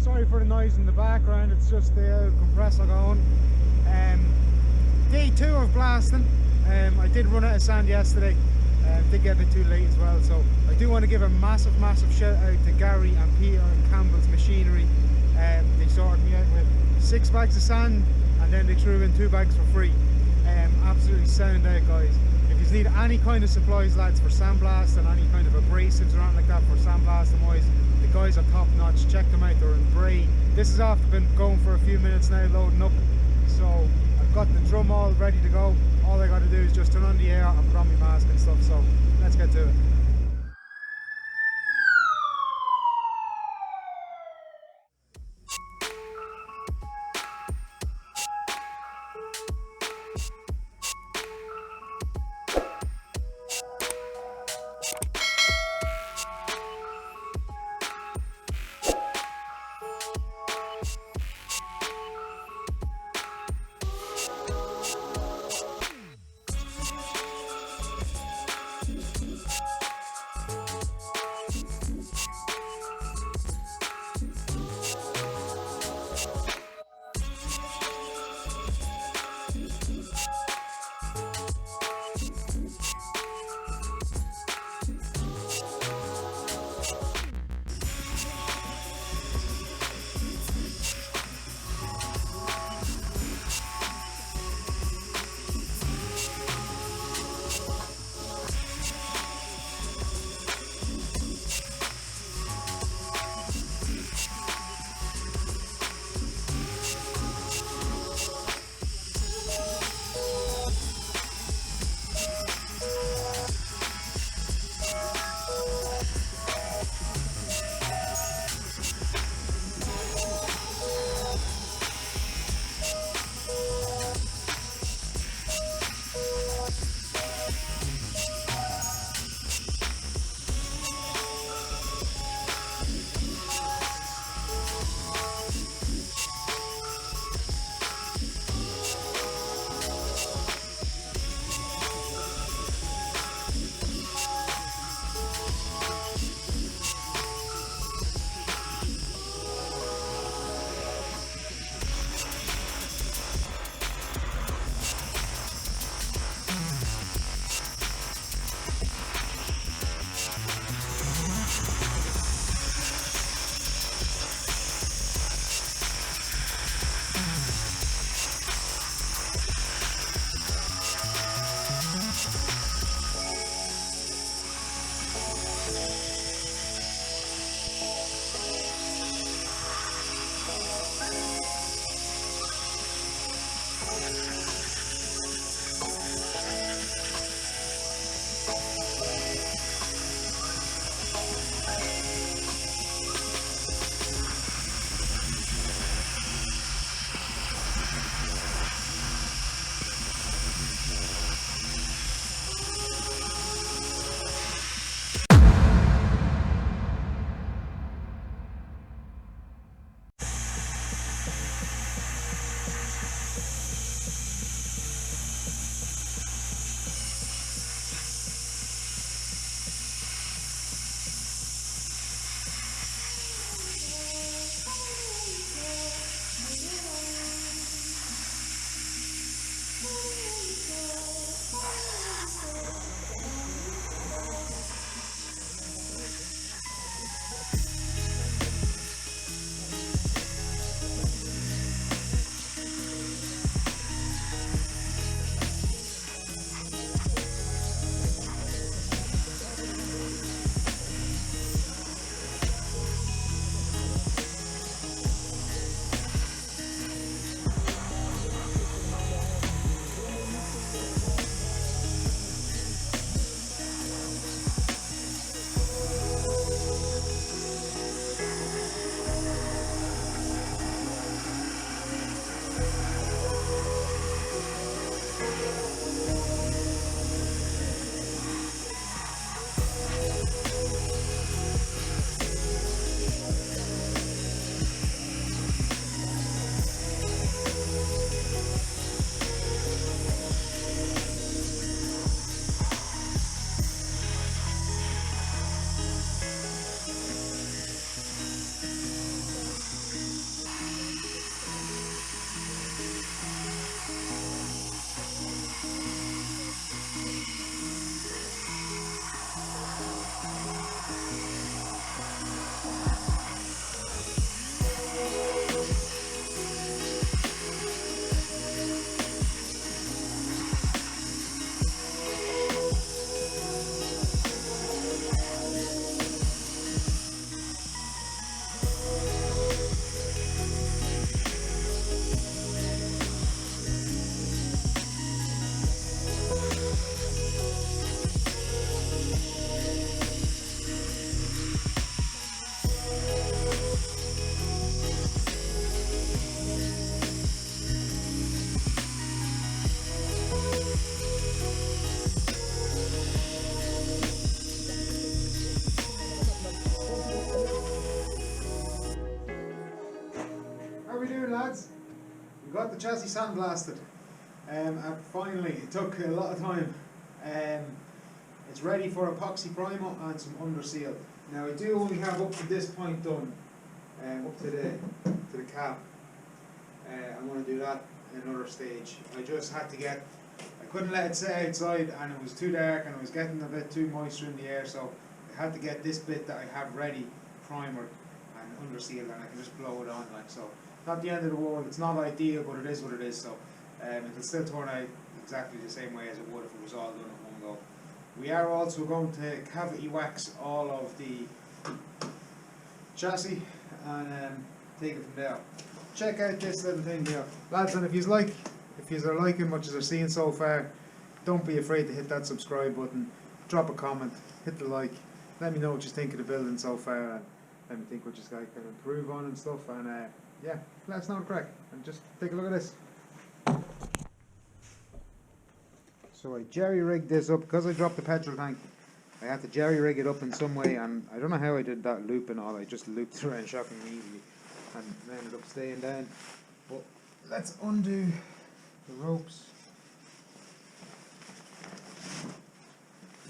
Sorry for the noise in the background, it's just the compressor going. Day 2 of blasting. I did run out of sand yesterday, did get a bit too late as well, so I do want to give a massive shout out to Gary and Peter and Campbell's Machinery. They sorted me out with 6 bags of sand and then they threw in 2 bags for free. Absolutely sound out, guys. If you need any kind of supplies, lads, for sandblasting, any kind of abrasives or anything like that for sandblasting wise, the guys are top notch. Check them out, they're in Bray. This has after been going for a few minutes now, loading up, so I've got the drum all ready to go. All I got to do is just turn on the air and put on my mask and stuff, so let's get to it. we doing, lads? We got the chassis sandblasted. And finally, it took a lot of time. It's ready for epoxy primer and some under seal. Now I do only have up to this point done, up to the cap. I'm going to do that in another stage. I just had to get, I couldn't let it sit outside and it was too dark and it was getting a bit too moisture in the air, so I had to get this bit that I have ready primered and under sealed, and I can just blow it on like so. Not the end of the world, it's not ideal, but it is what it is, so it'll still turn out exactly the same way as it would if it was all done at one go. We are also going to cavity wax all of the chassis and take it from there. Check out this little thing here, lads, and if you are liking what you're seeing so far, don't be afraid to hit that subscribe button, drop a comment, hit the like, let me know what you think of the building so far, and let me think what you guys can improve on and stuff, and yeah, let us know the crack, and just take a look at this. So I jerry-rigged this up, because I dropped the petrol tank, I had to jerry-rig it up in some way, and I don't know how I did that loop and all, I just looped it around shockingly easily, and ended up staying down. But let's undo the ropes.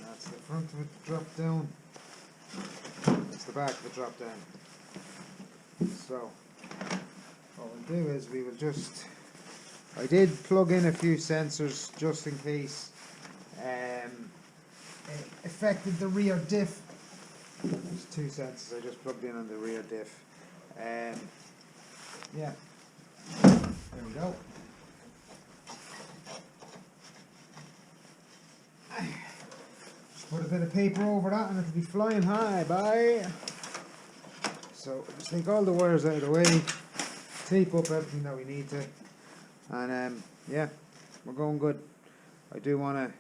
That's the front of it dropped down. That's the back of it dropped down. So what we'll do is we will just, I did plug in a few sensors just in case it affected the rear diff. There's two sensors I just plugged in on the rear diff. Yeah, there we go. Put a bit of paper over that and it'll be flying high, bye. So just take all the wires out of the way, tape up everything that we need to, and yeah, we're going good. I do want to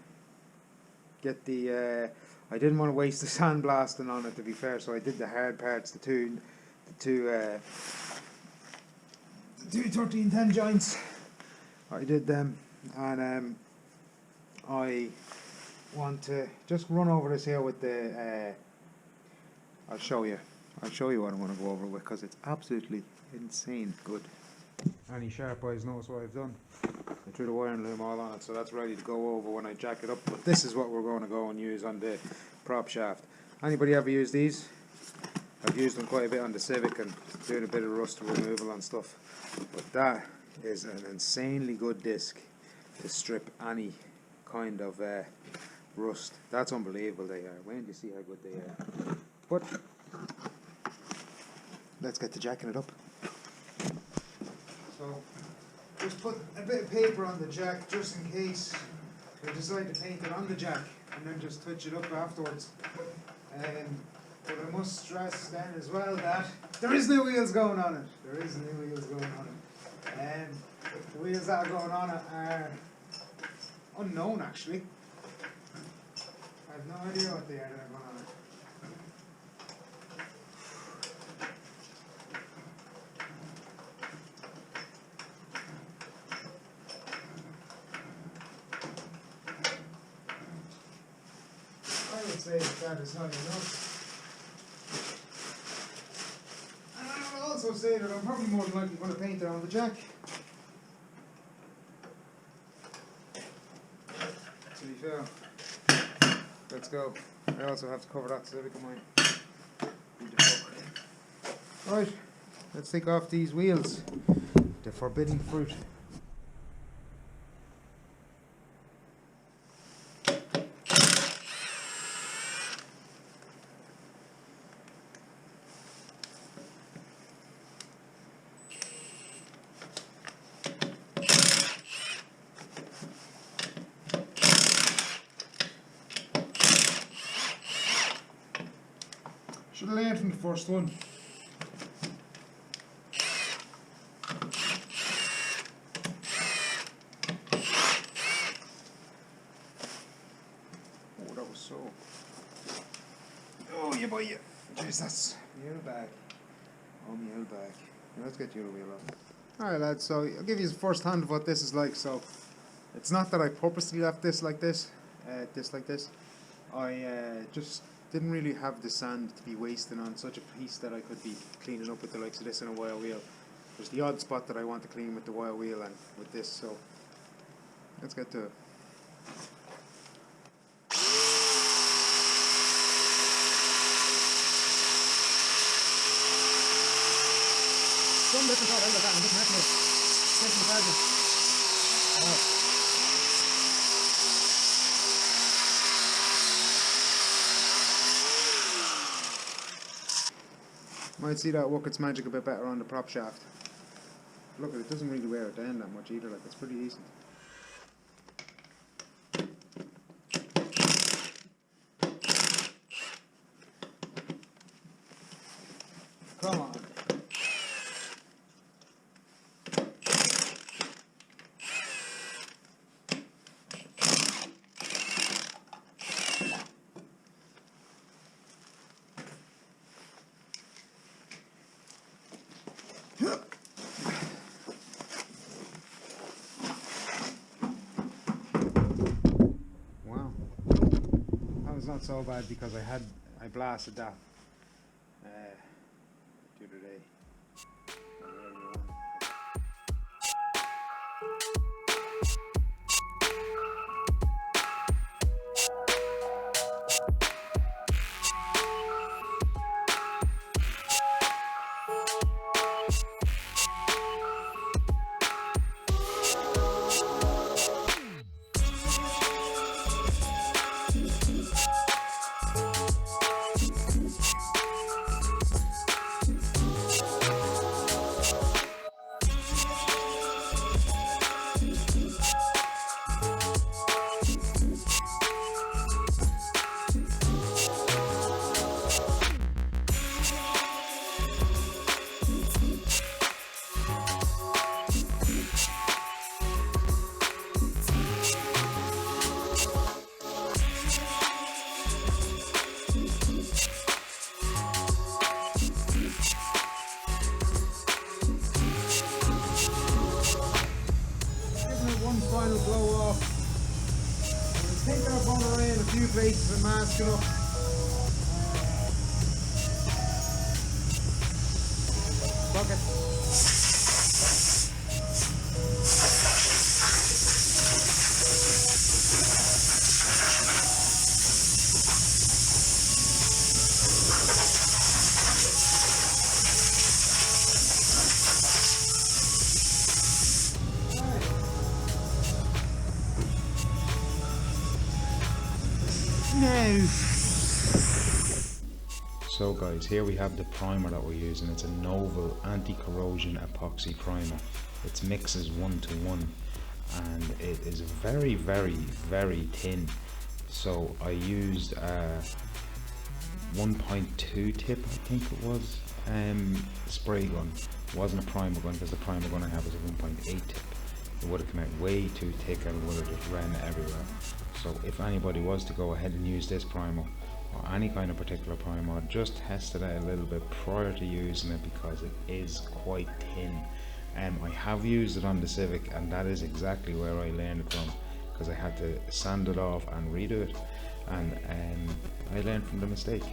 get the, I didn't want to waste the sandblasting on it, to be fair, so I did the hard parts, the two 1310 joints. I did them, and I want to just run over this here with the I'll show you what I'm going to go over with, because it's absolutely insane good. Any sharp eyes knows what I've done. I threw the wiring loom all on it, so that's ready to go over when I jack it up, but this is what we're going to go and use on the prop shaft. Anybody ever use these? I've used them quite a bit on the Civic and doing a bit of rust removal and stuff, but that is an insanely good disc to strip any kind of rust. That's unbelievable. They are. When do you see how good they are? But let's get to jacking it up. So just put a bit of paper on the jack just in case we decide to paint it on the jack, and then just touch it up afterwards. But I must stress then as well that there is no wheels going on it. There is no wheels going on it. The wheels that are going on it are unknown, actually. I have no idea what they are that are going on it. I would say that is not enough. And I would also say that I'm probably more than likely going to paint it on the jack. To be fair. Let's go. I also have to cover that Civic of mine. Right, let's take off these wheels. The forbidden fruit. Should have learned from the first one. Oh, that was so. Oh, yeah, boy, yeah. Jeez, that's the old bag. Oh, my old bag. Now, let's get the other wheel on. Alright, lads, so I'll give you the first hand of what this is like. So, it's not that I purposely left this like this. I just didn't really have the sand to be wasting on such a piece that I could be cleaning up with the likes of this in a wire wheel. There's the odd spot that I want to clean with the wire wheel and with this, so let's get to it. Some different thought out of that and just making the target. Might see that work its magic a bit better on the prop shaft. Look, it doesn't really wear it down that much either, like it's pretty decent. Come on. Wow, that was not so bad because I blasted that the other day. Final blow off. I think I've gone around a few places and masking up. Bucket. No. So guys, here we have the primer that we're using. It's a Novel anti-corrosion epoxy primer. It mixes 1:1 and it is very thin. So I used a 1.2 tip, I think it was, spray gun. It wasn't a primer gun because the primer gun I have is a 1.8 tip. It would have come out way too thick and it would have just ran everywhere. So if anybody was to go ahead and use this primer or any kind of particular primer, just test it out a little bit prior to using it because it is quite thin. I have used it on the Civic and that is exactly where I learned it from, because I had to sand it off and redo it, and I learned from the mistake.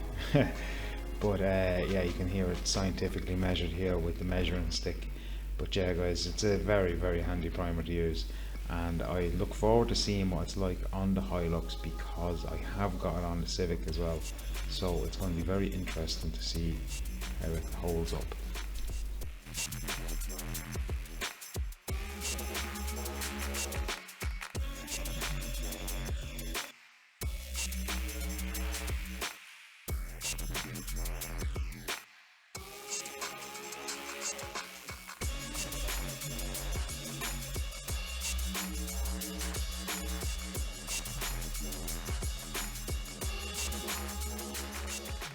But yeah, you can hear it scientifically measured here with the measuring stick. But yeah guys, it's a very handy primer to use, and I look forward to seeing what it's like on the Hilux because I have got it on the Civic as well, so it's going to be very interesting to see how it holds up.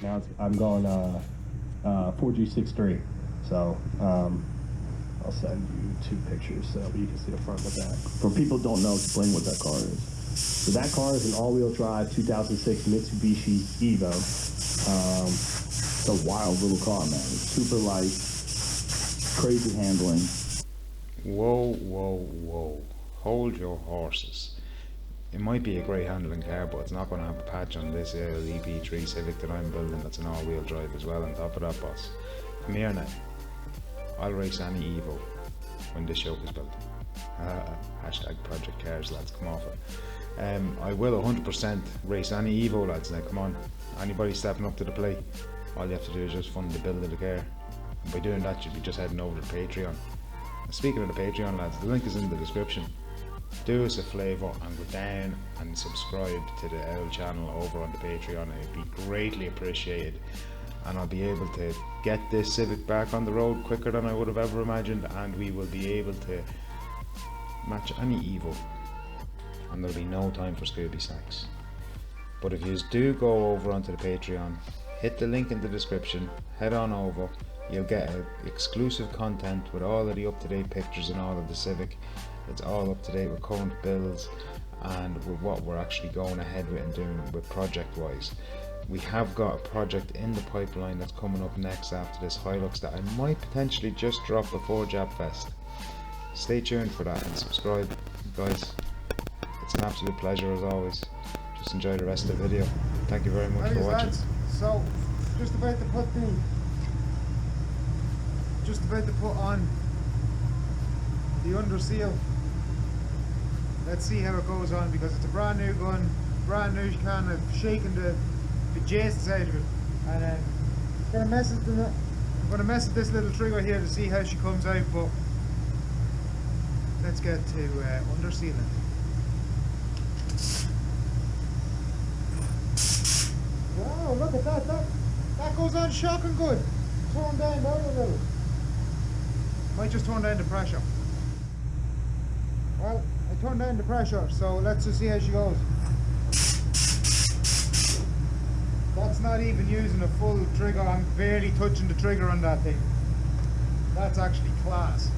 Now I'm going 4G63, so I'll send you 2 pictures so you can see the front of that. For people who don't know, explain what that car is. So that car is an all-wheel drive 2006 Mitsubishi Evo. It's a wild little car, man. It's super light, crazy handling. Whoa. Hold your horses. It might be a great handling car, but it's not going to have a patch on this EB3 Civic that I'm building that's an all-wheel drive as well on top of that, boss. Come here now. I'll race any Evo when this yoke is built. Hashtag Project Cars, lads, come off it. I will 100% race any Evo, lads. Now come on, anybody stepping up to the plate, all you have to do is just fund the build of the car. And by doing that, you'll be just heading over to Patreon. And speaking of the Patreon, lads, the link is in the description. Do us a favour and go down and subscribe to the Owl channel over on the Patreon. It'd be greatly appreciated, and I'll be able to get this Civic back on the road quicker than I would have ever imagined, and we will be able to match any Evo, and there'll be no time for Scooby Snacks. But if you do go over onto the Patreon, hit the link in the description, head on over. You'll get exclusive content with all of the up-to-date pictures and all of the Civic. It's all up to date with current builds and with what we're actually going ahead with and doing with project wise. We have got a project in the pipeline that's coming up next after this Hilux that I might potentially just drop before Jab Fest. Stay tuned for that and subscribe, guys. It's an absolute pleasure as always. Just enjoy the rest of the video. Thank you very much for watching. Lads, so just about to put on the under seal. Let's see how it goes on, because it's a brand new gun, brand new, kind of shaking the bejesus out of it, and I'm gonna mess with this little trigger here to see how she comes out. But let's get to under sealing. Wow, look at that! That goes on shocking good. Turn down a little. Might just turn down the pressure. Well, I turned down the pressure, so let's just see how she goes. That's not even using a full trigger. I'm barely touching the trigger on that thing. That's actually class.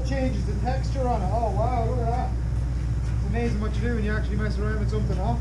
Changes the texture on it. Oh wow, look at that. It's amazing what you do when you actually mess around with something, huh?